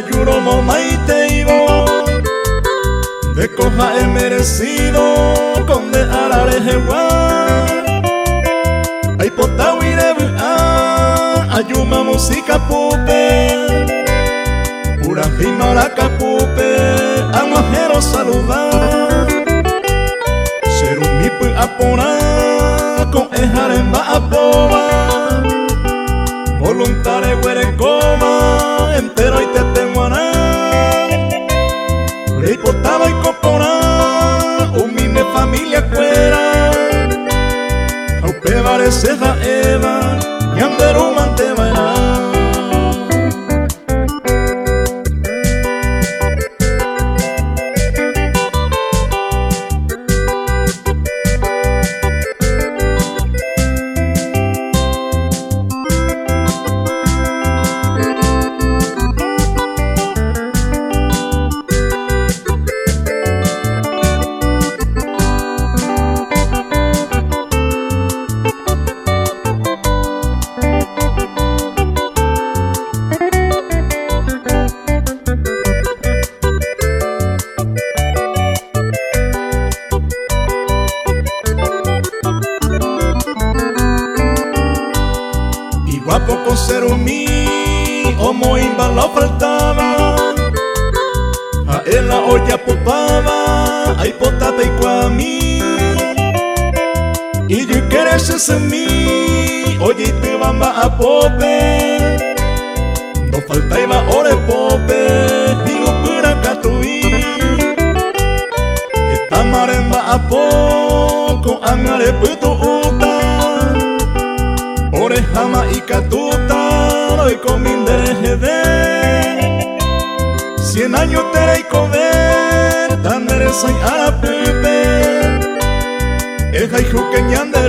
ayuro mo maiteibo de coja he merecido con de arare jewa ay potawire ayuma música pupe pura jimaraca pupe amajero saludar ser un mipu apona con ejaremba apoa voluntario huere coma entero y te tengo ripotaba y copona humilde familia cuera aupe parece ja eva y anderu mante vaina guapo con ser un mi, homo lo faltaba. A él la olla popaba, ay potata y cuami. Y yo quieres ese mi, oye y te bamba a pope. No falta iba ore pope, digo pura catuí. Esta maremba a poco, angare puto uta. Orejama y catuta, hoy cominde jede 100 años tere y comer, tan merece a la pepe. El jaijo que ñande